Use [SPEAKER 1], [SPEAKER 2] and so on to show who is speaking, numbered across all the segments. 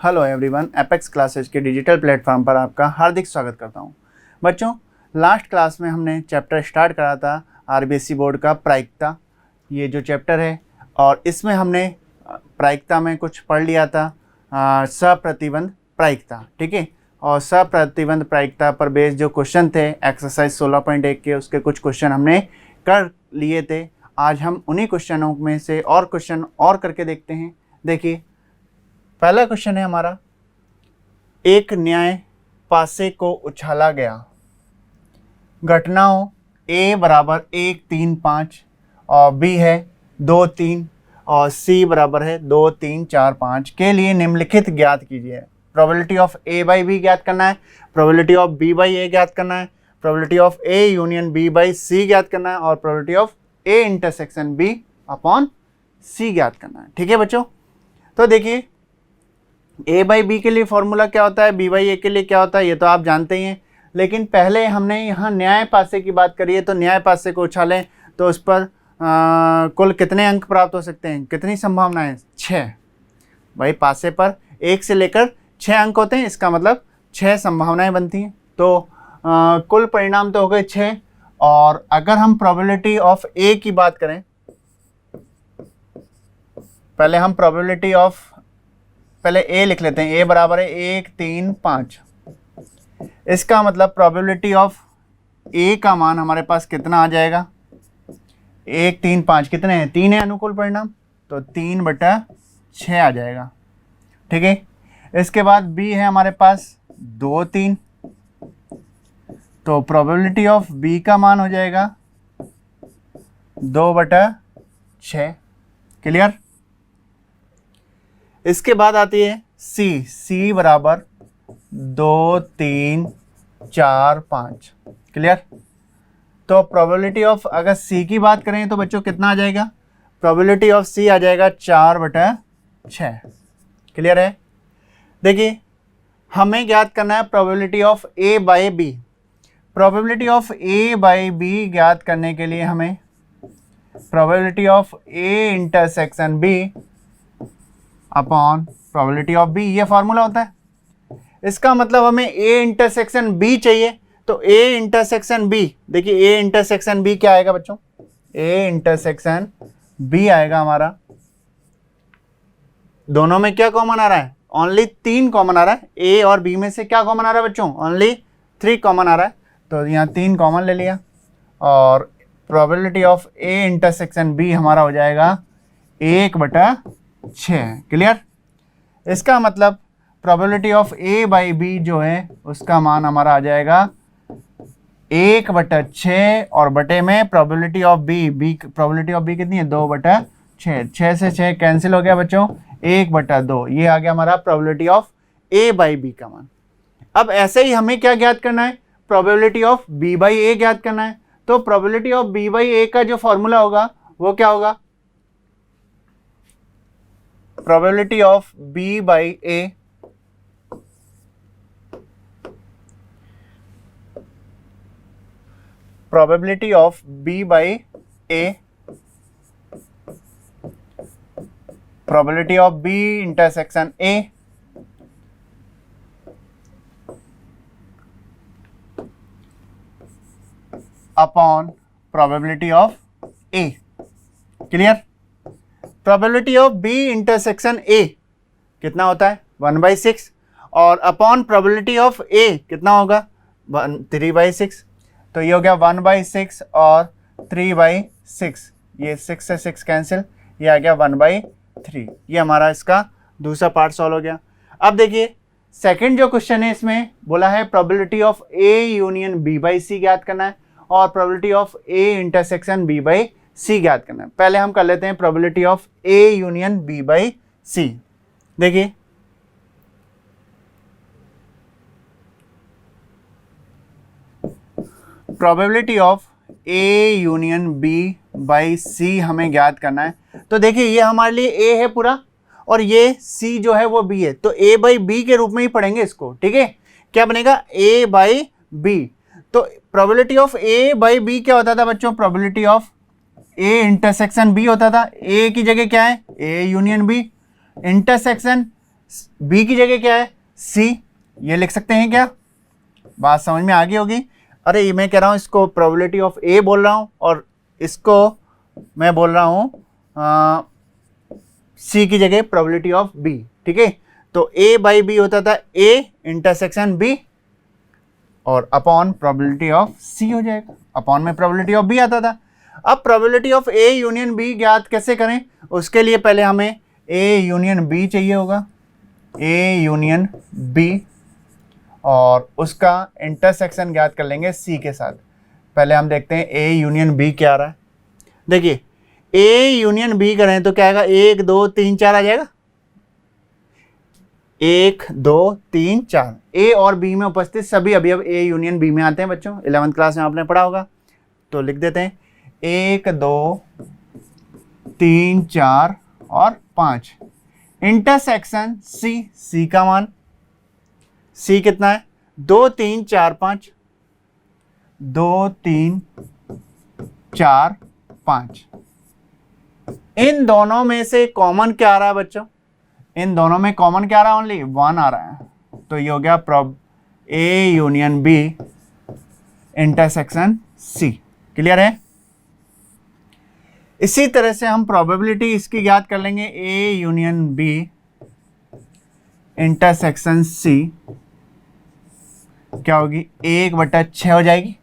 [SPEAKER 1] Hello everyone, apex classes के digital platform पर आपका हार्दिक स्वागत करता हूं। बच्चों, लास्ट क्लास में हमने चैप्टर स्टार्ट करा था आरबीएससी बोर्ड का प्रायिकता, ये जो चैप्टर है, और इसमें हमने प्रायिकता में कुछ पढ़ लिया था सप्रतिबंध प्रायिकता, ठीक है। और सप्रतिबंध प्रायिकता पर बेस्ड जो क्वेश्चन थे एक्सरसाइज 16.1 के, उसके कुछ क्वेश्चन हमने कर लिए थे। आज हम उन्हीं क्वेश्चनों में से और क्वेश्चन और करके देखते हैं। देखिए, पहला क्वेश्चन है हमारा, एक न्याय पासे को उछाला गया। घटनाओं A बराबर 1, 3, 5 और B है 2, 3 और C बराबर है 2, 3, 4, 5 के लिए निम्नलिखित ज्ञात कीजिए। Probability of A by B ज्ञात करना है, probability of B by A ज्ञात करना है, probability of A union B by C ज्ञात करना है और probability of A intersection B upon C ज्ञात करना है। ठीक है बच्चों, तो देखिए A बाई बी के लिए फॉर्मूला क्या होता है, B बाई ए के लिए क्या होता है, ये तो आप जानते ही हैं। लेकिन पहले हमने यहाँ न्याय पासे की बात करी है, तो न्याय पासे को उछालें तो उस पर कुल कितने अंक प्राप्त हो सकते हैं, कितनी संभावनाएं? 6। भाई पासे पर 1 से लेकर 6 अंक होते हैं, इसका मतलब 6 संभावनाएं बनती हैं। तो कुल परिणाम तो हो गए 6। और अगर हम प्रोबेबिलिटी ऑफ A की बात करें, पहले हम प्रोबेबिलिटी ऑफ पहले A लिख लेते हैं। A बराबर है 1, 3, 5। इसका मतलब प्रोबेबिलिटी ऑफ A का मान हमारे पास कितना आ जाएगा? 1, 3, 5 कितने हैं? 3 है अनुकूल परिणाम, तो 3/6 आ जाएगा। ठीक है, इसके बाद B है हमारे पास 2, 3, तो प्रोबेबिलिटी ऑफ B का मान हो जाएगा 2/6। क्लियर? इसके बाद आती है C बराबर 2, 3, 4, 5। क्लियर? तो प्रोबेबिलिटी ऑफ अगर C की बात करें तो बच्चों कितना आ जाएगा? प्रोबेबिलिटी ऑफ C आ जाएगा 4/6। क्लियर है? देखिए, हमें ज्ञात करना है probability of A by B। Probability of A by B ज्ञात करने के लिए हमें probability of A intersection B upon probability of B, ये फॉर्मूला होता है। इसका मतलब हमें A इंटरसेक्शन B चाहिए, तो A इंटरसेक्शन B, देखिए A इंटरसेक्शन B क्या आएगा बच्चों? A इंटरसेक्शन B आएगा हमारा, दोनों में क्या कॉमन आ रहा है? ओनली 3 कॉमन आ रहा है। A और B में से क्या कॉमन आ रहा है बच्चों? ओनली 3 कॉमन आ रहा है, तो यहाँ 3 कॉमन ले लिया और probability of A intersection B हमारा हो जाएगा 1/6। क्लियर? इसका मतलब probability of A by B जो है उसका मान हमारा आ जाएगा 1/6 और बटे में probability of B probability of B कितनी है? 2/6। 6 से 6 कैंसिल हो गया बच्चों, 1/2। ये आ गया हमारा probability of A by B का मान। अब ऐसे ही हमें क्या ज्ञात करना है? Probability of B by A ज्ञात करना है। तो probability of B by A का जो फॉर्मूला होगा वो क्या होगा? Probability of B by A probability of B by A probability of B intersection A upon probability of A। Clear? Probability of B intersection A कितना होता है? 1/6 और अपॉन प्रोबेबिलिटी ऑफ A कितना होगा? 3/6। तो ये हो गया 1/6 और 3/6, ये 6 से 6 कैंसिल, ये आ गया 1/3। ये हमारा इसका दूसरा पार्ट सॉल्व हो गया। अब देखिए, सेकंड जो क्वेश्चन है इसमें बोला है probability of A union B by C ज्ञात करना है और probability of A intersection B by C ज्ञात करना है। पहले हम कर लेते हैं probability of A union B by C। देखिए, probability of A union B by C हमें ज्ञात करना है। तो देखिए, ये हमारे लिए A है पूरा और ये C जो है वो B है, तो A बाई B के रूप में ही पढ़ेंगे इसको। ठीक है, क्या बनेगा? A by B। तो probability of A by B क्या होता था बच्चों? Probability of A intersection B होता था। A की जगह क्या है? A union B। Intersection B की जगह क्या है, सी, ये लिख सकते हैं क्या? बात समझ में आ गई होगी। अरे ये मैं कह रहा हूँ इसको प्रोबेबिलिटी ऑफ ए बोल रहा हूँ और इसको मैं बोल रहा हूँ सी की जगह प्रोबेबिलिटी ऑफ बी। ठीक है, तो ए बाई बी होता था ए इंटरसेक्शन बी और अपॉन प्रोबेबिलिटी ऑफ सी हो जाएगा, अपॉन में प्रोबेबिलिटी ऑफ बी आता था। अब probability of A union B ज्ञात कैसे करें, उसके लिए पहले हमें ए यूनियन बी चाहिए होगा, ए यूनियन बी, और उसका इंटरसेक्शन ज्ञात कर लेंगे सी के साथ। पहले हम देखते हैं ए यूनियन बी क्या आ रहा है। देखिए ए यूनियन बी करें तो क्या आएगा, 1 2 3 4 आ जाएगा, 1 2 3 4। ए और बी में उपस्थित सभी अवयव ए यूनियन बी में आते हैं बच्चों, 11th क्लास में आपने पढ़ा होगा। तो लिख देते हैं 1 2 3 4 और 5 इंटरसेक्शन सी, सी का मान, सी कितना है 2 3 4 5, 2 3 4 5। इन दोनों में से कॉमन क्या आ रहा है बच्चों, इन दोनों में कॉमन क्या आ रहा है, ओनली 1 आ रहा है। तो ये हो गया A union B intersection C. Clear है? इसी तरह से हम प्रोबेबिलिटी इसकी ज्ञात कर लेंगे, A union B intersection C क्या होगी, 1/6 हो जाएगी,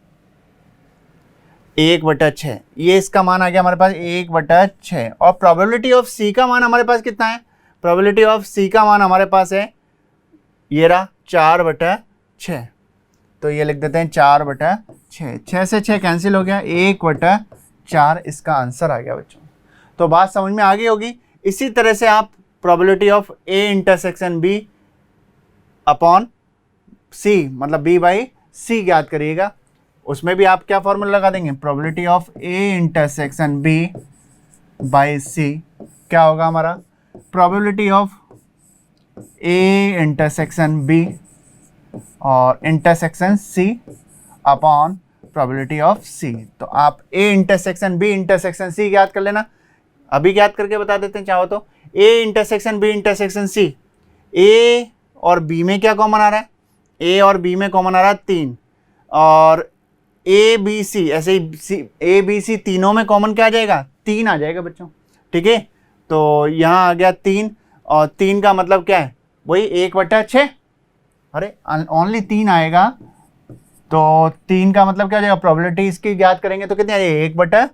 [SPEAKER 1] 1/6। ये इसका मान आ गया हमारे पास 1/6। और प्रोबेबिलिटी ऑफ सी का मान हमारे पास कितना है, प्रोबेबिलिटी ऑफ सी का मान हमारे पास है ये रहा 4/6। तो ये लिख देते हैं 4/6, 6 से 6 कैंसिल हो गया, 1/4 इसका आंसर आ गया बच्चों। तो बात समझ में आ गई होगी। इसी तरह से आप probability of A intersection B upon C मतलब बी बाई सी ज्ञात करिएगा। उसमें भी आप क्या फॉर्मूला लगा देंगे, probability of A intersection B by C क्या होगा हमारा, probability of A intersection B और intersection C upon probability of C. तो आप A intersection B intersection C ज्ञात कर लेना, अभी ज्ञात करके बता देते हैं चाहो तो। A intersection B intersection C, A और बी में क्या कॉमन आ रहा है, ए और बी में कॉमन आ रहा है 3, और ए बी सी ऐसे ही ए बी सी तीनों में कॉमन क्या आ जाएगा, 3 आ जाएगा बच्चों। ठीक है, तो यहाँ आ गया 3, और 3 का मतलब क्या है, वही 1/6। अरे ओनली 3 आएगा, तो 3 का मतलब क्या हो जाएगा, प्रोबेबिलिटी इसकी ज्ञात करेंगे तो कितनी आ जाएगी, 1/6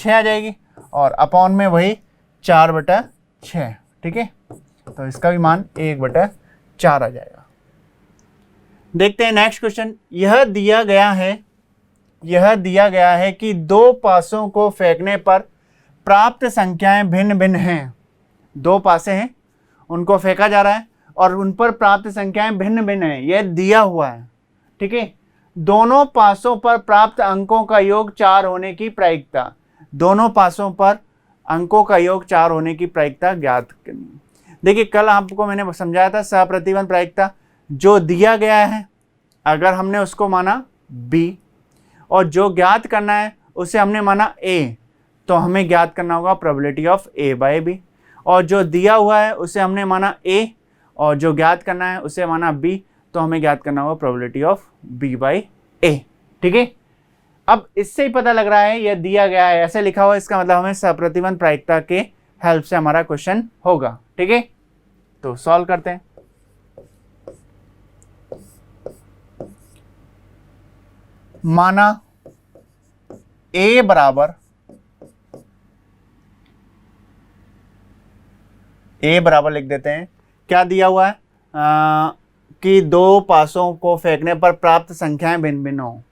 [SPEAKER 1] आ जाएगी, और अपॉन में वही 4/6। ठीक है, तो इसका भी मान 1/4 आ जाएगा। देखते हैं नेक्स्ट क्वेश्चन। यह दिया गया है कि 2 पासों को फेंकने पर प्राप्त संख्याएं भिन्न भिन्न हैं। 2 पासे हैं, उनको फेंका जा रहा है और उन पर प्राप्त संख्याएं भिन्न भिन्न हैं, यह दिया हुआ है। ठीक है, दोनों पासों पर प्राप्त अंकों का योग 4 होने की प्रायिकता, दोनों पासों पर अंकों का योग 4 होने की प्रायिकता ज्ञात करनी। देखिए कल आपको मैंने समझाया था सहप्रतिबंध प्रायिकता, जो दिया गया है अगर हमने उसको माना b और जो ज्ञात करना है उसे हमने माना a, तो हमें ज्ञात करना होगा probability of a by b, और जो दिया हुआ है उसे हमने माना a और जो ज्ञात करना है उसे माना b, तो हमें ज्ञात करना होगा probability of b by a। ठीक है, अब इससे ही पता लग रहा है यह दिया गया है ऐसे लिखा हुआ है, इसका मतलब हमें सहप्रतिबंध प्रायिकता के हेल्प से हमारा क्वेश्चन होगा। ठीक है, तो सॉल्व करते हैं। माना a बराबर लिख देते हैं, क्या दिया हुआ है कि 2 पासों को फेंकने पर प्राप्त संख्याएं भिन्न भिन्न हो,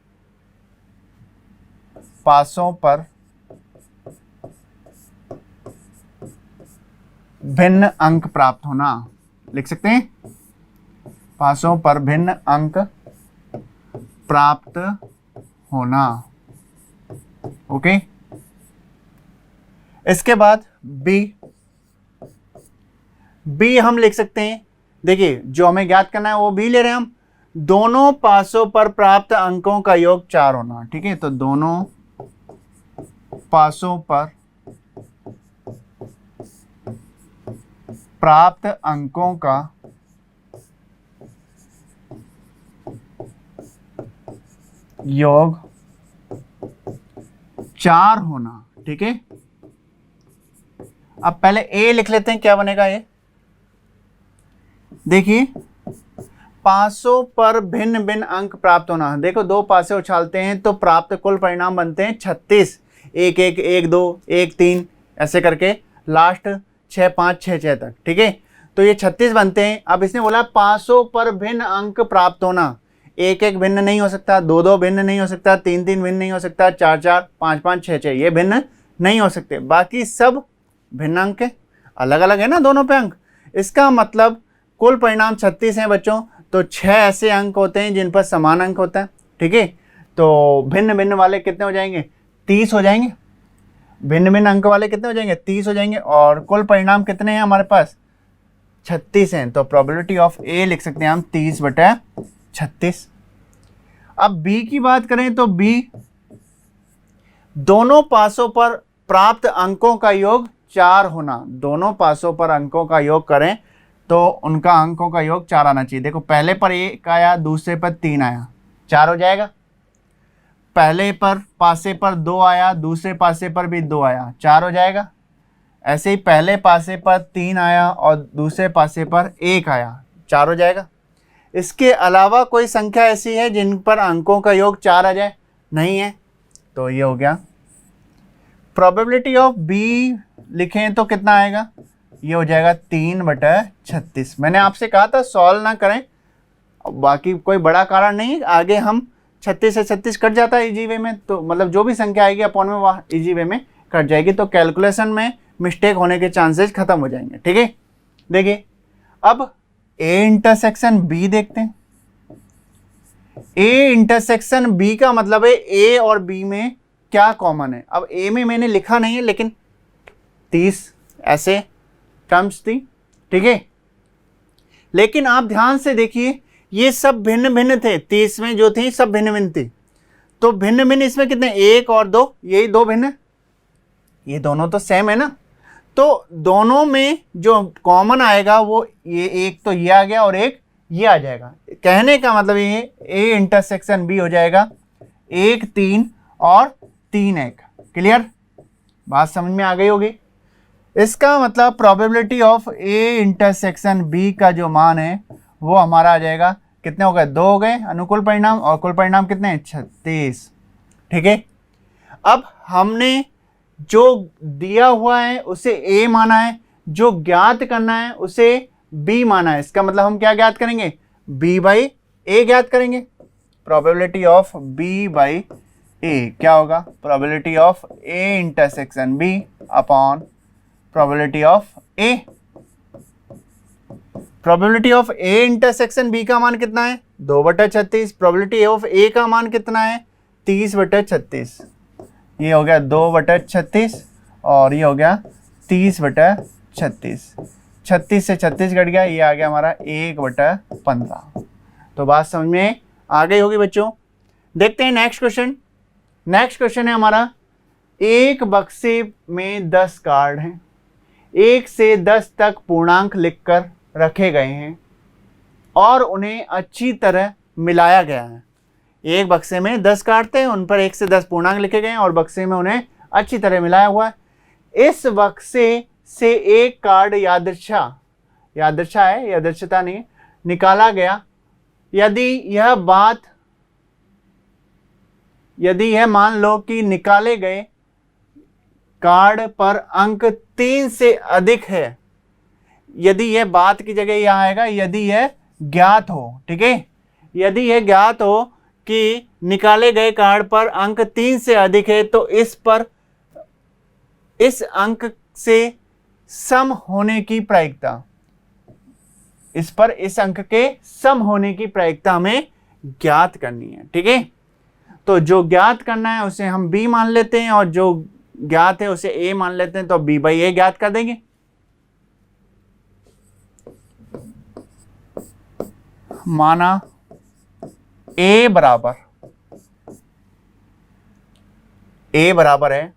[SPEAKER 1] पासों पर भिन्न अंक प्राप्त होना, लिख सकते हैं पासों पर भिन्न अंक प्राप्त होना। ओके, इसके बाद बी हम लिख सकते हैं। देखिए जो हमें ज्ञात करना है वो बी ले रहे हैं हम, दोनों पासों पर प्राप्त अंकों का योग 4 होना। ठीक है, तो दोनों पासों पर प्राप्त अंकों का योग 4 होना, ठीक है। अब पहले ए लिख लेते हैं, क्या बनेगा ये, देखिए 500 पर भिन्न भिन्न अंक प्राप्त होना। देखो दो पासे उछालते हैं तो प्राप्त कुल परिणाम बनते हैं 36, 1 1 1 2 1 3 ऐसे करके लास्ट 6 5 6 6 तक, ठीक है। तो ये 36 बनते हैं। अब इसने बोला 500 पर भिन्न अंक प्राप्त होना, 1 1 भिन्न नहीं हो सकता, 2 2 भिन्न नहीं हो सकता, 3 3 भिन्न नहीं हो सकता, 4 4 5 5 6 6 ये भिन्न नहीं हो सकते, बाकी सब भिन्न अंक है, अलग अलग है ना दोनों पे अंक। इसका मतलब कुल परिणाम 36 हैं बच्चों, तो 6 ऐसे अंक होते हैं जिन पर समान अंक होता है, ठीक है। तो भिन्न भिन्न वाले कितने हो जाएंगे, 30 हो जाएंगे। भिन्न भिन्न अंक वाले कितने हो जाएंगे, 30 हो जाएंगे। और कुल परिणाम कितने हैं हमारे पास, 36 हैं। तो प्रोबेबिलिटी ऑफ ए लिख सकते हैं हम 30/36। अब बी की बात करें तो बी दोनों पासों पर प्राप्त अंकों का योग 4 होना। दोनों पासों पर अंकों का योग करें तो उनका अंकों का योग 4 आना चाहिए। देखो पहले पर 1 आया, दूसरे पर 3 आया, 4 हो जाएगा। पहले पर पासे पर 2 आया, दूसरे पासे पर भी 2 आया, 4 हो जाएगा। ऐसे ही पहले पासे पर 3 आया और दूसरे पासे पर 1 आया, 4 हो जाएगा। इसके अलावा कोई संख्या ऐसी है जिन पर अंकों का योग 4 आ जाए, नहीं है। तो ये हो गया। प्रोबेबिलिटी ऑफ बी लिखें तो कितना आएगा, ये हो जाएगा 3/36। मैंने आपसे कहा था सॉल्व ना करें, बाकी कोई बड़ा कारण नहीं, आगे हम 36 से 36 कट जाता है इजी वे में, तो मतलब जो भी संख्या आएगी अपॉन में वह इजी वे में कट जाएगी, तो कैलकुलेशन में मिस्टेक होने के चांसेस खत्म हो जाएंगे, ठीक है। देखिए अब ए इंटरसेक्शन बी देखते हैं। ए इंटरसेक्शन बी का मतलब है ए और बी में क्या कॉमन है। अब ए में मैंने लिखा नहीं है, लेकिन 30 ऐसे टर्म्स थी, ठीक है। लेकिन आप ध्यान से देखिए ये सब भिन्न भिन्न थे, 30 में जो थी सब भिन्न भिन्न थी। तो भिन्न भिन्न इसमें कितने, 1 और 2, यही 2 भिन्न, ये दोनों तो सेम है ना। तो दोनों में जो कॉमन आएगा वो ये, एक तो ये आ गया और एक ये आ जाएगा। कहने का मतलब ये ए इंटरसेक्शन बी हो जाएगा 1 3 और 3 1। क्लियर, बात समझ में आ गई होगी। इसका मतलब probability of A intersection B का जो मान है वो हमारा आ जाएगा, कितने हो गए, 2 हो गए अनुकूल परिणाम, और कुल परिणाम कितने हैं, 36, ठीक है। अब हमने जो दिया हुआ है उसे ए माना है, जो ज्ञात करना है उसे बी माना है। इसका मतलब हम क्या ज्ञात करेंगे, बी बाई ए ज्ञात करेंगे। Probability of B by A क्या होगा, probability of A intersection B upon probability of A. Probability of A intersection B का मान कितना है, 2/36। प्रोबेबिलिटी ऑफ ए का मान कितना है, 30/36। ये हो गया 2/36 और ये हो गया 30/36। 36 से 36 घट गया, ये आ गया हमारा 1/15। तो बात समझ में आ गई होगी बच्चों। देखते हैं नेक्स्ट क्वेश्चन। नेक्स्ट क्वेश्चन है हमारा, एक बक्से में 10 कार्ड हैं, 1 से 10 तक पूर्णांक लिखकर रखे गए हैं और उन्हें अच्छी तरह मिलाया गया है। एक बक्से में 10 कार्ड थे, उन पर 1 से 10 पूर्णांक लिखे गए हैं और बक्से में उन्हें अच्छी तरह मिलाया हुआ है। इस बक्से से एक कार्ड यादृच्छा है, यादृच्छता नहीं, निकाला गया। यदि यह मान लो कि निकाले गए कार्ड पर अंक 3 से अधिक है, यदि यह बात की जगह यह आएगा यदि यह ज्ञात हो, ठीक है। यदि यह ज्ञात हो कि निकाले गए कार्ड पर अंक 3 से अधिक है तो इस अंक से सम होने की प्रायिकता, इस अंक के सम होने की प्रायिकता हमें ज्ञात करनी है, ठीक है। तो जो ज्ञात करना है उसे हम b मान लेते हैं और जो ज्ञात है उसे a मान लेते हैं, तो b बाई a ज्ञात कर देंगे। माना a बराबर है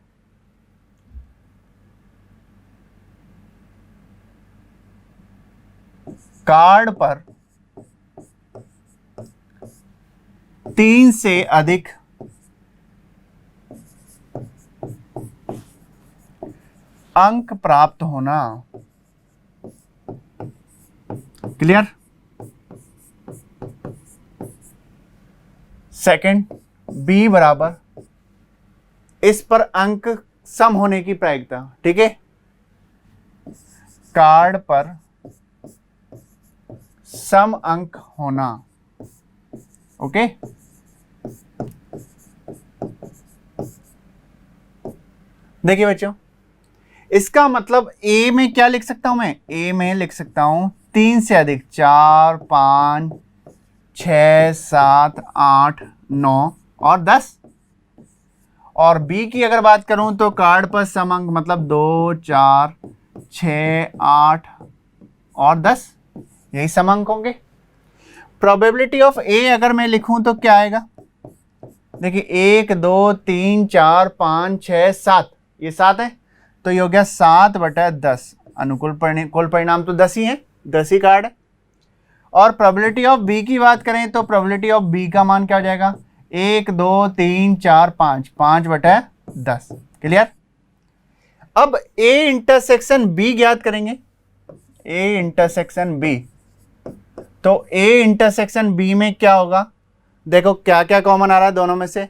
[SPEAKER 1] कार्ड पर 3 से अधिक अंक प्राप्त होना। क्लियर? सेकंड, बी बराबर इस पर अंक सम होने की प्रायिकता। ठीक है, कार्ड पर सम अंक होना। ओके, देखिए बच्चों, इसका मतलब ए में क्या लिख सकता हूं मैं? ए में लिख सकता हूं 3 से अधिक 4, 5, 6, 7, 8, 9 और 10। और बी की अगर बात करूं तो कार्ड पर सम अंक मतलब 2, 4, 6, 8 और 10, यही सम अंक होंगे। प्रोबेबिलिटी ऑफ ए अगर मैं लिखूं तो क्या आएगा? देखिए 1, 2, 3, 4, 5, 6, 7, ये 7 है, तो ये हो गया 7/10। अनुकूल कुल परिणाम तो 10 ही है, 10 ही कार्ड है। और प्रोबेबिलिटी ऑफ बी की बात करें तो प्रोबेबिलिटी ऑफ बी का मान क्या हो जाएगा? 1, 2, 3, 4, 5, 5/10। क्लियर? अब ए इंटरसेक्शन बी ज्ञात करेंगे। ए इंटरसेक्शन बी, तो ए इंटरसेक्शन बी में क्या होगा? देखो क्या क्या कॉमन आ रहा है दोनों में से?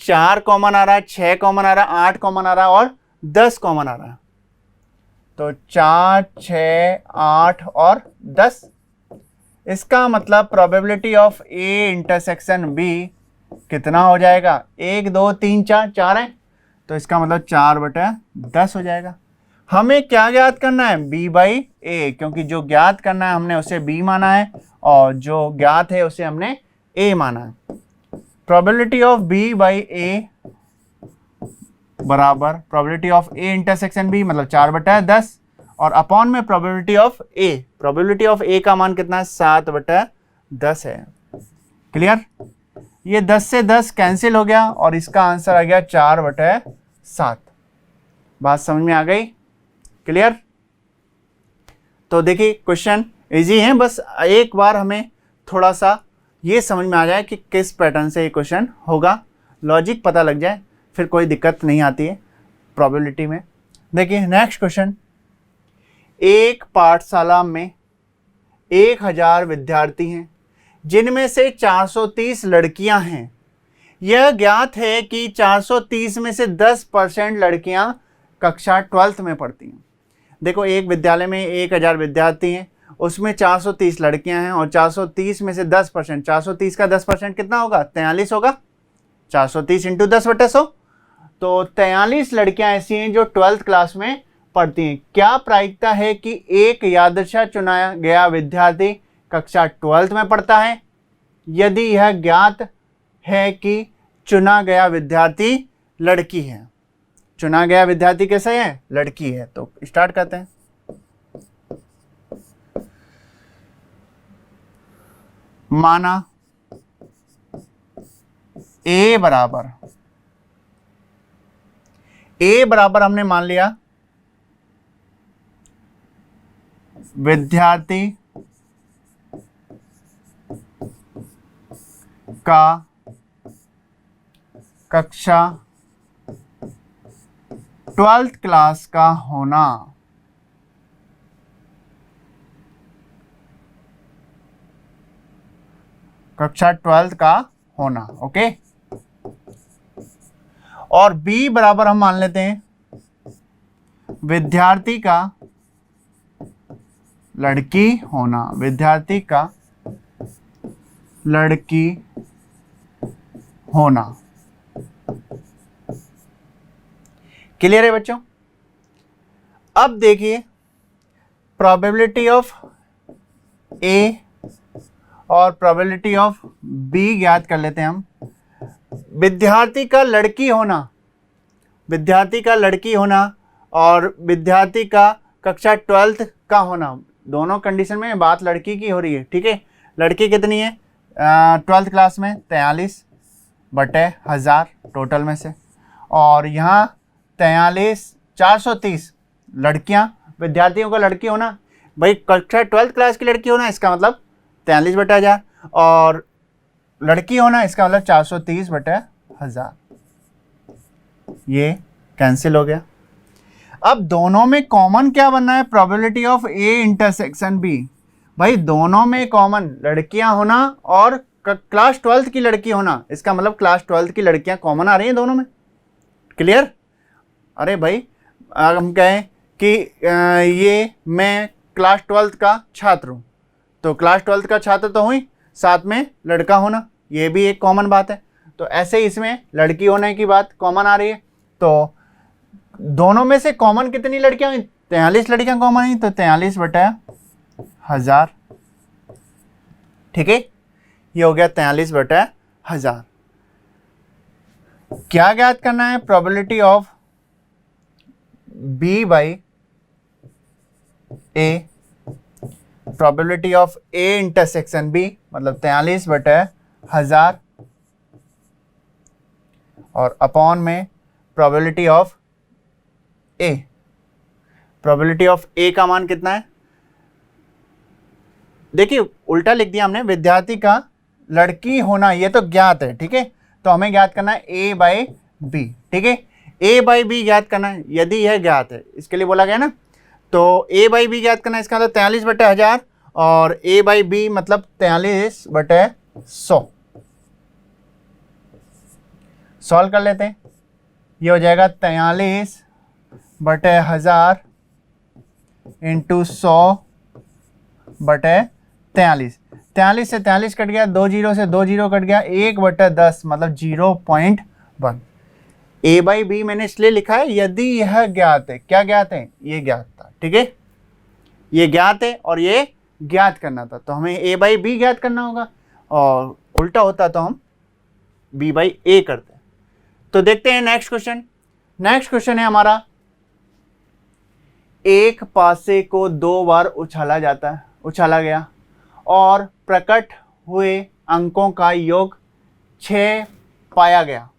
[SPEAKER 1] 4 कॉमन आ रहा है, 6 कॉमन आ रहा है, 8 कॉमन आ रहा है और 10 कॉमन आ रहा है। तो 4, 6, 8 और 10। इसका मतलब probability of A intersection B कितना हो जाएगा? 1, 2, 3, 4, 4 है, तो इसका मतलब 4/10 हो जाएगा। हमें क्या ज्ञात करना है? b/a, क्योंकि जो ज्ञात करना है हमने उसे b माना है और जो ज्ञात है उसे हमने a माना है। प्रोबेबिलिटी ऑफ b/a बराबर probability of a intersection b मतलब 4/10 और अपॉन में probability of a। Probability of a का मान कितना है? 7/10 है। क्लियर? ये 10 से 10 कैंसिल हो गया और इसका आंसर आ गया 4/7। बात समझ में आ गई? क्लियर? तो देखिए क्वेश्चन इजी है, बस एक बार हमें थोड़ा सा ये समझ में आ जाए कि किस पैटर्न से ये क्वेश्चन होगा, लॉजिक पता लग जाए, फिर कोई दिक्कत नहीं आती है प्रोबेबिलिटी में। देखिए नेक्स्ट क्वेश्चन, एक पाठशाला में 1000 विद्यार्थी हैं जिनमें से 430 लड़कियां हैं। यह ज्ञात है कि 430 में से 10% लड़कियां कक्षा 12th में पढ़ती हैं। देखो एक विद्यालय में 1000 विद्यार्थी हैं, उसमें 430 लड़कियां हैं और 430 में से 10%, 430 का 10% कितना होगा? 43 होगा। 430 इंटू 10/100, तो 43 लड़कियां ऐसी हैं जो 12th क्लास में पढ़ती हैं। क्या प्रायिकता है कि एक यादृच्छा चुना गया विद्यार्थी कक्षा 12th में पढ़ता है? यदि यह ज्ञात है कि चुना गया विद्यार्थी लड़की है। चुना गया विद्यार्थी कैसे है? लड़की है। तो स्टार्ट करते हैं। माना ए बराबर हमने मान लिया विद्यार्थी का कक्षा 12th क्लास का होना। कक्षा 12th का होना, ओके। और बी बराबर हम मान लेते हैं विद्यार्थी का लड़की होना। विद्यार्थी का लड़की होना। क्लियर है बच्चों? अब देखिए प्रोबेबिलिटी ऑफ ए और प्रोबेबिलिटी ऑफ बी ज्ञात कर लेते हैं हम। विद्यार्थी का लड़की होना, विद्यार्थी का लड़की होना और विद्यार्थी का कक्षा 12th का होना, दोनों कंडीशन में बात लड़की की हो रही है, ठीक है। लड़की कितनी है 12th क्लास में? 43/1000 टोटल में से, और यहाँ 430 लड़कियां, विद्यार्थियों का लड़की होना, भाई कक्षा 12th क्लास की लड़की होना, इसका मतलब 43/1000 और लड़की होना, इसका मतलब 430/1000, ये कैंसिल हो गया। अब दोनों में कॉमन क्या बनना है, probability of A intersection B. भाई दोनों में कॉमन लड़कियां होना और क्लास 12th की लड़की होना, इसका मतलब क्लास 12th की लड़कियां कॉमन आ रही हैं दोनों में। क्लियर? अरे भाई हम कहें कि ये मैं क्लास 12th का छात्र हूँ, तो क्लास 12th का छात्र तो हुई, साथ में लड़का होना, ये भी एक कॉमन बात है। तो ऐसे ही इसमें लड़की होने की बात कॉमन आ रही है। तो दोनों में से कॉमन कितनी लड़कियां हुई, 43 लड़कियां कॉमन हुई, तो 43/1000। ठीक है, ये हो गया 43/1000। क्या ज्ञात करना है, probability of B by A, probability of A intersection B, मतलब 43/1000 और अपॉन में probability of A. Probability of A का मान कितना है, देखिए उल्टा लिख दिया हमने, विद्यार्थी का लड़की होना ये तो ज्ञात है, ठीक है, तो हमें ज्ञात करना है ए बाई बी। ठीक है, ए बाई बी ज्ञात करना है, यदि यह ज्ञात है, इसके लिए बोला गया ना, तो ए बाई बी ज्ञात करना है, इसका मतलब 43/1000 और ए बाई बी मतलब 43/100। सॉल्व कर लेते हैं, ये हो जाएगा 43/1000 इंटू 100/43। 43 से 43 कट गया, 2 जीरो से 2 जीरो कट गया, 1/10 मतलब 0.1। ए बाई बी मैंने इसलिए लिखा है यदि यह ज्ञात है। क्या ज्ञात है, ये ज्ञात था। ठीक है, ये ज्ञात है और ये ज्ञात करना था, तो हमें ए बाई बी ज्ञात करना होगा, और उल्टा होता तो हम बी बाई ए करते। तो देखते हैं नेक्स्ट क्वेश्चन। नेक्स्ट क्वेश्चन है हमारा, एक पासे को 2 बार उछाला गया और प्रकट हुए अंकों का योग 6 पाया गया।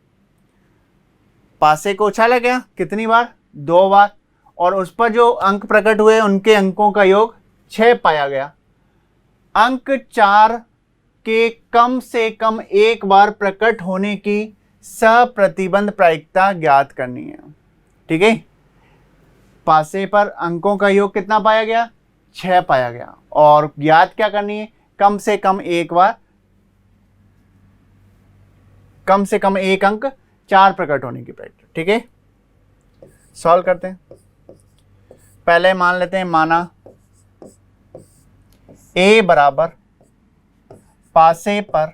[SPEAKER 1] पासे को उछाला गया कितनी बार, 2 बार, और उस पर जो अंक प्रकट हुए उनके अंकों का योग 6 पाया गया। अंक 4 के कम से कम एक बार प्रकट होने की सप्रतिबंध प्रायिकता ज्ञात करनी है। ठीक है, पासे पर अंकों का योग कितना पाया गया, 6 पाया गया, और ज्ञात क्या करनी है, कम से कम एक बार, कम से कम एक अंक 4 प्रकट होने की प्रायिकता। ठीक है, सॉल्व करते हैं। पहले मान लेते हैं, माना ए बराबर पासे पर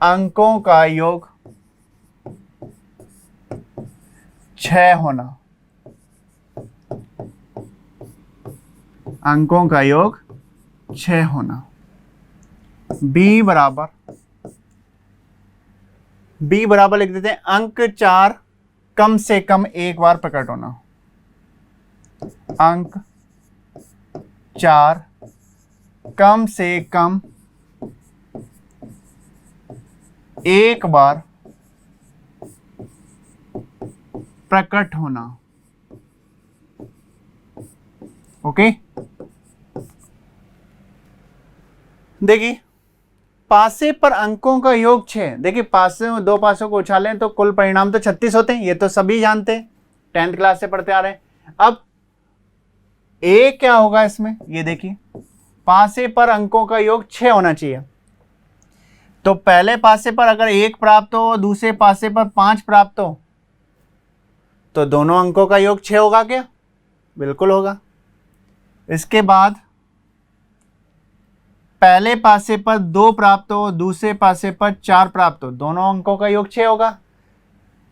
[SPEAKER 1] अंकों का योग 6 होना, अंकों का योग 6 होना। बी बराबर लिख देते हैं, अंक 4 कम से कम एक बार प्रकट होना। अंक 4 कम से कम एक बार प्रकट होना। ओके, देखिए पासे पर अंकों का योग 6। देखिए पासे में 2 पासों को उछालें तो कुल परिणाम तो 36 होते हैं, ये तो सभी जानते हैं, 10th क्लास से पढ़ते आ रहे हैं। अब ए क्या होगा इसमें, ये देखिए पासे पर अंकों का योग 6 होना चाहिए, तो पहले पासे पर अगर 1 प्राप्त हो, दूसरे पासे पर 5 प्राप्त हो, तो दोनों अंकों का योग 6 होगा क्या, बिल्कुल होगा। इसके बाद पहले पासे पर 2 प्राप्त हो, दूसरे पासे पर 4 प्राप्त हो, दोनों अंकों का योग 6 होगा।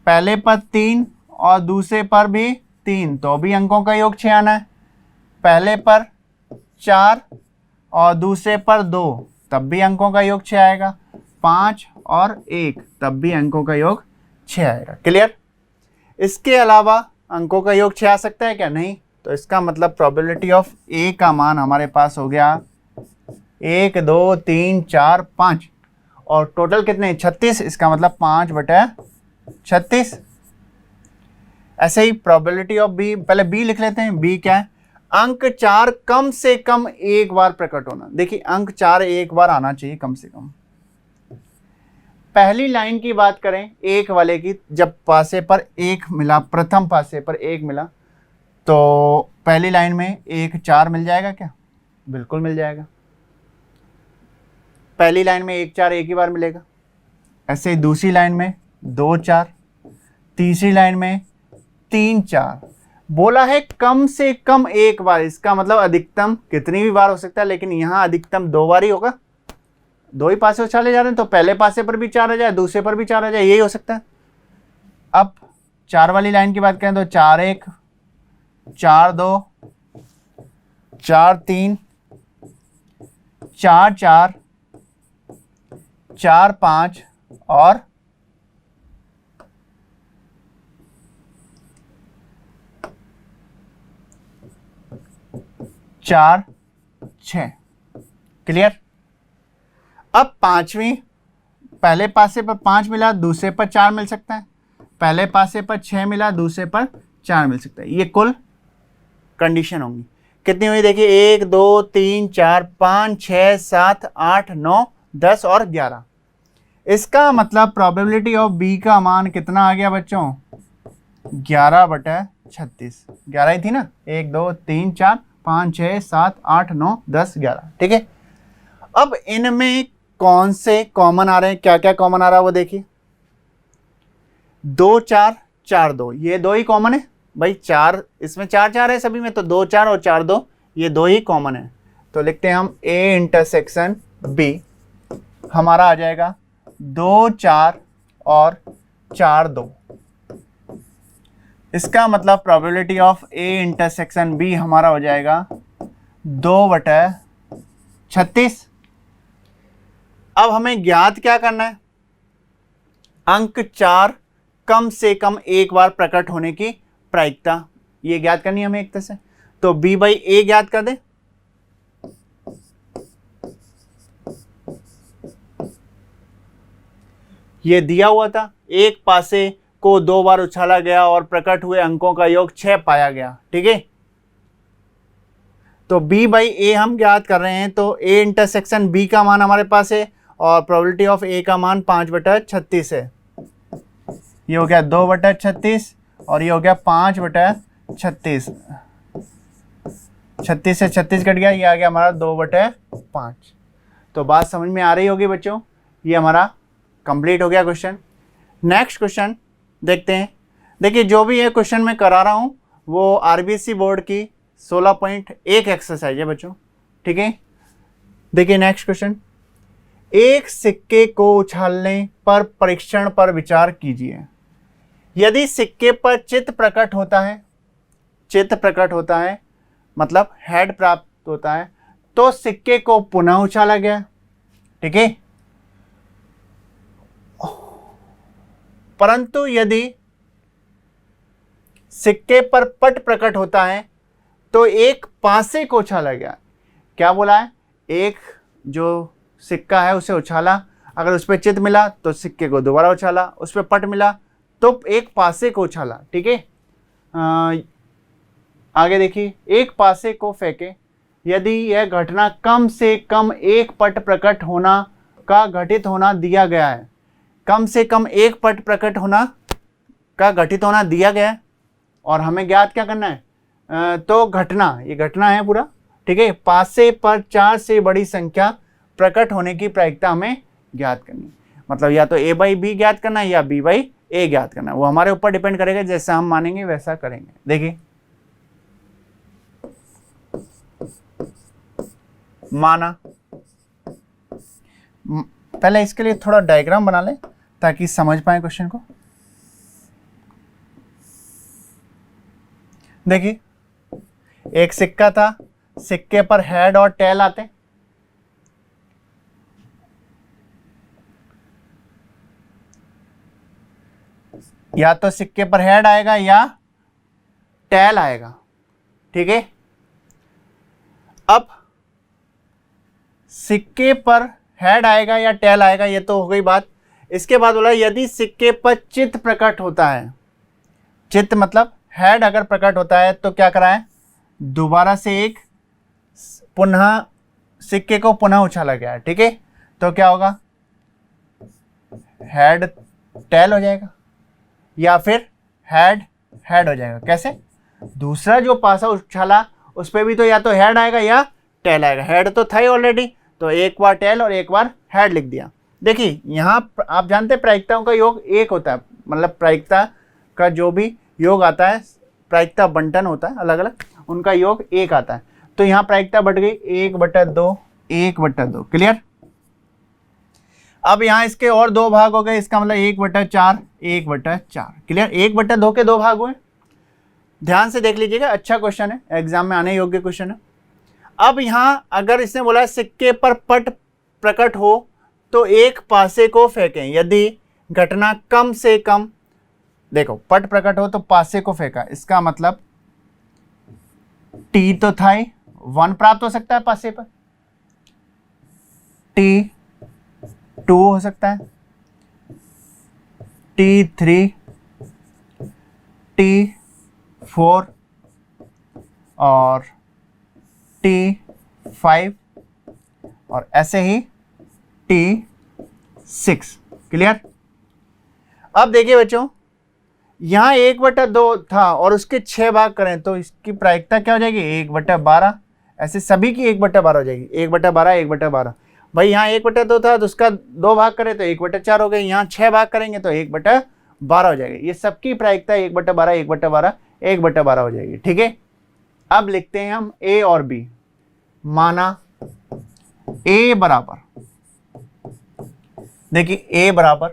[SPEAKER 1] पहले पर 3 और दूसरे पर भी 3, तो भी अंकों का योग 6 आना है। पहले पर 4 और दूसरे पर 2, तब भी अंकों का योग 6 आएगा। 5 और 1, तब भी अंकों का योग 6 आएगा। क्लियर? इसके अलावा अंकों का योग 6 आ सकता है क्या, नहीं। तो इसका मतलब प्रोबेबिलिटी ऑफ ए का मान हमारे पास हो गया 1 2 3 4 5, और टोटल कितने, 36। इसका मतलब 5/36। ऐसे ही प्रोबेबिलिटी ऑफ बी, पहले बी लिख लेते हैं। बी क्या है, अंक 4 कम से कम एक बार प्रकट होना। देखिए अंक 4 एक बार आना चाहिए कम से कम। पहली लाइन की बात करें एक वाले की, जब पासे पर एक मिला, प्रथम पासे पर एक मिला, तो पहली लाइन में 1 4 मिल जाएगा क्या? बिल्कुल मिल जाएगा। पहली लाइन में 1 4 एक ही बार मिलेगा। ऐसे ही दूसरी लाइन में 2 4, तीसरी लाइन में 3 4। बोला है कम से कम एक बार, इसका मतलब अधिकतम कितनी भी बार हो सकता है, लेकिन यहाँ अधिकतम 2 बार ही होगा। 2 ही पासे उछाले जा रहे हैं, तो पहले पासे पर भी 4 आ जाए, दूसरे पर भी 4 आ जाए, यही हो सकता है। अब 4 वाली लाइन की बात करें तो 4 1 4 2 4 3 4 4 4 5 और 4 6। क्लियर? अब पांचवी, पहले पासे पर 5 मिला, दूसरे पर 4 मिल सकता है। पहले पासे पर 6 मिला, दूसरे पर 4 मिल सकता है। ये कुल कंडीशन होंगी। कितनी हुई देखिए, 1 2 3 4 5 6 7 8 9 10 और 11। इसका मतलब प्रोबेबिलिटी ऑफ बी का मान कितना आ गया बच्चों? 11/36। 11 ही थी ना? 1 2 3 4 5 6 7 8 9 10 11। ठीक है। अब इनमें कौन से कॉमन आ रहे हैं, क्या क्या कॉमन आ रहा है वो देखिए। 2 4 4 2, ये 2 ही कॉमन है भाई। 4 इसमें 4 4 है सभी में, तो 2 4 और 4 2 ये 2 ही कॉमन है। तो लिखते हैं हम ए इंटरसेक्शन बी, हमारा आ जाएगा 2 4 और 4 2। इसका मतलब probability of A intersection B हमारा हो जाएगा 2/36। अब हमें ज्ञात क्या करना है? अंक 4 कम से कम एक बार प्रकट होने की प्रायिकता, ये ज्ञात करनी है हमें एक तरह से। तो b/a ज्ञात कर दे। ये दिया हुआ था, एक पासे को 2 बार उछाला गया और प्रकट हुए अंकों का योग 6 पाया गया। ठीक है। तो b/a हम ज्ञात कर रहे हैं, तो a इंटरसेक्शन b का मान हमारे पास है और प्रोबेबिलिटी ऑफ a का मान 5/36 है। ये हो गया 2/36 और ये हो गया 5/36। 36 से 36 कट गया, ये आ गया हमारा 2/5। तो बात समझ में आ रही होगी बच्चों। ये हमारा कंप्लीट हो गया क्वेश्चन। नेक्स्ट क्वेश्चन देखते हैं। देखिए जो भी ये क्वेश्चन मैं करा रहा हूँ वो आरबीएससी बोर्ड की 16.1 एक्सरसाइज है बच्चों। ठीक है। देखिए नेक्स्ट क्वेश्चन, एक सिक्के को उछालने पर परीक्षण पर विचार कीजिए। यदि सिक्के पर चित्त प्रकट होता है मतलब हेड प्राप्त होता है, तो सिक्के को पुनः उछाला गया। ठीक है। परंतु यदि सिक्के पर पट प्रकट होता है तो एक पासे को उछाला गया। क्या बोला है? एक जो सिक्का है उसे उछाला, अगर उस पर चित्त मिला तो सिक्के को दोबारा उछाला, उस पर पट मिला तो एक पासे को उछाला। ठीक है। आगे देखिए, एक पासे को फेंके यदि यह घटना कम से कम एक पट प्रकट होना का घटित होना दिया गया है। कम से कम एक पट प्रकट होना का घटित होना दिया गया है और हमें ज्ञात क्या करना है? तो घटना, ये घटना है पूरा। ठीक है। पासे पर 4 से बड़ी संख्या प्रकट होने की प्रायिकता हमें ज्ञात करनी है। मतलब या तो a/b ज्ञात करना है या b/a ज्ञात करना है। वो हमारे ऊपर डिपेंड करेगा, जैसा हम मानेंगे वैसा करेंगे। देखिए माना, पहले इसके लिए थोड़ा डायग्राम बना ले ताकि समझ पाए क्वेश्चन को। देखिए एक सिक्का था, सिक्के पर हेड और टेल आते। या तो सिक्के पर हेड आएगा या टेल आएगा। ठीक है। अब सिक्के पर हेड आएगा या टेल आएगा, ये तो हो गई बात। इसके बाद बोला यदि सिक्के पर चित्त प्रकट होता है, चित्त मतलब हेड अगर प्रकट होता है तो क्या कराएं? दोबारा से एक पुनः सिक्के को पुनः उछाला गया है, ठीक है, तो क्या होगा, हेड टेल हो जाएगा या फिर हेड हेड हो जाएगा। कैसे, दूसरा जो पासा उछाला उस पर भी तो या तो हेड आएगा या टेल आएगा, हेड तो था ही ऑलरेडी, तो एक बार टेल और एक बार हेड लिख दिया। देखिए यहाँ आप जानते हैं प्रायिकताओं का योग एक होता है, मतलब प्रायिकता का जो भी योग आता है, प्रायिकता बंटन होता है अलग अलग, उनका योग एक आता है। तो यहाँ प्रायिकता बढ़ गई 1/2 1/2, क्लियर। अब यहाँ इसके और दो भाग हो गए, इसका मतलब 1/4 1/4, क्लियर। 1/2 के दो भाग हुए, ध्यान से देख लीजिएगा, अच्छा क्वेश्चन है, एग्जाम में आने योग्य क्वेश्चन है। अब यहाँ अगर इसने बोला सिक्के पर पट प्रकट हो तो एक पासे को फेंकें, यदि घटना कम से कम, देखो पट प्रकट हो तो पासे को फेंका, इसका मतलब टी तो था ही, 1 प्राप्त हो सकता है पासे पर, T2 हो सकता है, T3, T4 और T5 और ऐसे ही T6, क्लियर। अब देखिए बच्चों, यहां 1/2 था और उसके 6 भाग करें तो इसकी प्रायिकता क्या हो जाएगी, 1/12, ऐसे सभी की 1/12 हो जाएगी, 1/12 1/12। भाई यहाँ 1/2 था तो उसका 2 भाग करें तो 1/4 हो गए, यहाँ 6 भाग करेंगे तो 1/12 हो जाएगी। ये सबकी प्रायिकता 1/12 1/12 1/12 हो जाएगी, ठीक है। अब लिखते हैं हम ए और बी। माना ए बराबर, देखिए ए बराबर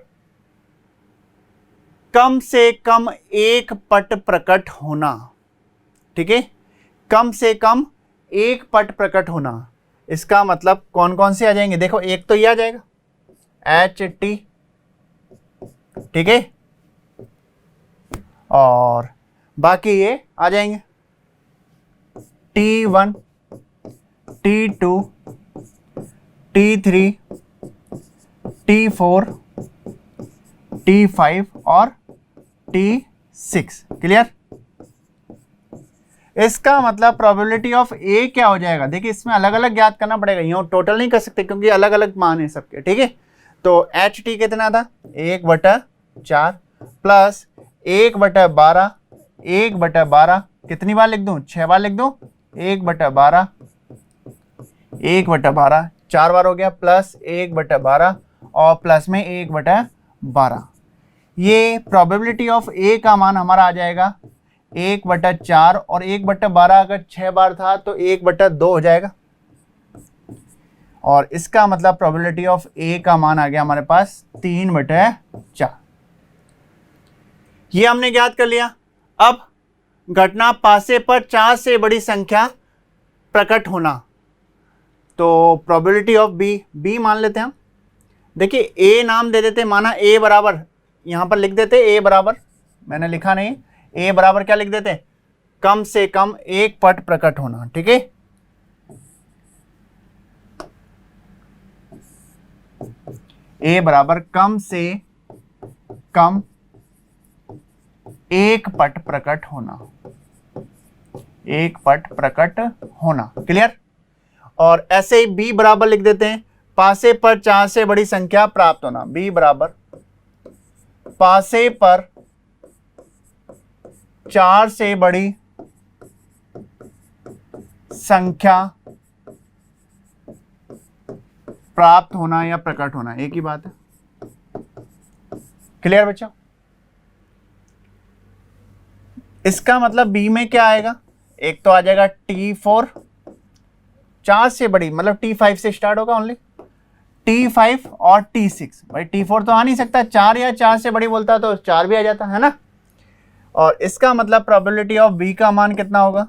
[SPEAKER 1] कम से कम एक पट प्रकट होना, ठीक है, कम से कम एक पट प्रकट होना। इसका मतलब कौन कौन से आ जाएंगे, देखो एक तो ये आ जाएगा HT, ठीक है, और बाकी ये आ जाएंगे T1 T2 T3 T4 T5 और T6, क्लियर। इसका मतलब प्रोबेबिलिटी ऑफ ए क्या हो जाएगा, देखिए इसमें अलग अलग ज्ञात करना पड़ेगा, यूं टोटल नहीं कर सकते क्योंकि अलग अलग मान है सबके, ठीक है। तो HT कितना था, 1/4 प्लस 1/12 1/12, कितनी बार लिख दूं, 6 बार लिख दूं, 1/12 1/12 4 बार हो गया, प्लस 1/12 और प्लस में 1/12। ये प्रोबेबिलिटी ऑफ ए का मान हमारा आ जाएगा 1/4 और 1/12 अगर 6 बार था तो 1/2 हो जाएगा, और इसका मतलब प्रोबेबिलिटी ऑफ ए का मान आ गया हमारे पास 3/4। ये हमने ज्ञात कर लिया। अब घटना पासे पर 4 से बड़ी संख्या प्रकट होना, तो प्रोबेबिलिटी ऑफ बी मान लेते हैं हम। देखिए ए नाम दे देते, माना ए बराबर, यहां पर लिख देते ए बराबर, मैंने लिखा नहीं, ए बराबर क्या लिख देते, कम से कम एक पट प्रकट होना, ठीक है। ए बराबर कम से कम एक पट प्रकट होना, एक पट प्रकट होना, क्लियर। और ऐसे ही बी बराबर लिख देते हैं, पासे पर 4 से बड़ी संख्या प्राप्त होना। बी बराबर पासे पर 4 से बड़ी संख्या प्राप्त होना या प्रकट होना, एक ही बात है, क्लियर बच्चों। इसका मतलब बी में क्या आएगा, एक तो आ जाएगा T4, 4 से बड़ी मतलब T5 से स्टार्ट होगा ओनली, T5 और T6। भाई T4 तो आ नहीं सकता, 4 या 4 से बड़ी बोलता तो 4 भी आ जाता है ना। और इसका मतलब प्रोबेबिलिटी ऑफ बी का मान कितना होगा,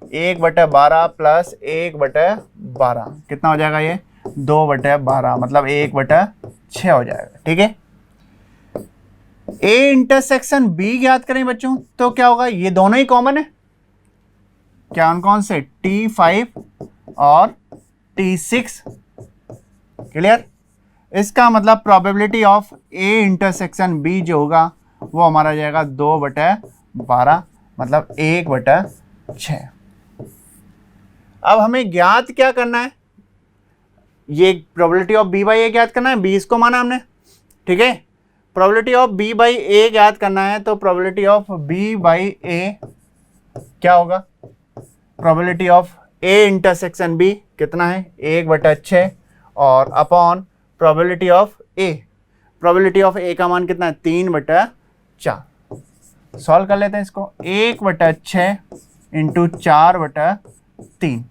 [SPEAKER 1] 1/12 प्लस 1/12, कितना हो जाएगा ये 2/12, मतलब 1/6 हो जाएगा, ठीक है। ए इंटरसेक्शन बी ज्ञात करें बच्चों, तो क्या होगा, ये दोनों ही कॉमन है, क्या कौन से, T5 और T6, क्लियर। इसका मतलब probability of A intersection B जो होगा वो हमारा जाएगा 2/12, मतलब 1/6। अब हमें ज्ञात क्या करना है, ये probability of B by A ज्ञात करना है, बी इसको माना हमने, ठीक है। Probability of B by A ज्ञात करना है, तो probability of B by A क्या होगा, probability of A intersection B कितना है 1/6 और upon probability of A, probability of A का मान कितना है 3/4। सॉल्व कर लेते हैं इसको, 1/6 इंटू 4/3,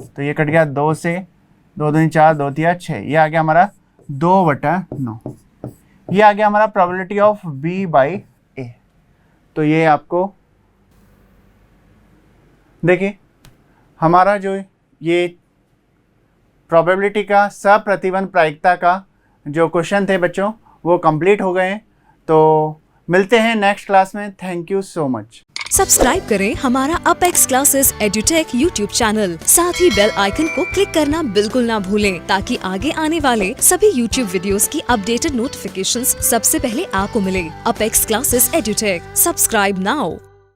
[SPEAKER 1] तो ये कट गया 2 से, 2 दूनी 4, 2 तिया 6, ये आ गया हमारा 2/9। ये आ गया हमारा प्रोबेबिलिटी ऑफ बी बाई ए। तो ये आपको देखिए हमारा जो ये प्रोबेबिलिटी का सप्रतिबंध प्रायिकता का जो क्वेश्चन थे बच्चों वो कंप्लीट हो गए हैं। तो मिलते हैं नेक्स्ट क्लास में। Thank you so much.
[SPEAKER 2] Subscribe करें हमारा apex classes edutech YouTube channel, साथ ही बेल आइकन को क्लिक करना बिल्कुल ना भूलें ताकि आगे आने वाले सभी यूट्यूब वीडियोस की अपडेटेड नोटिफिकेशंस सबसे पहले आपको मिले। Apex classes edutech, subscribe now.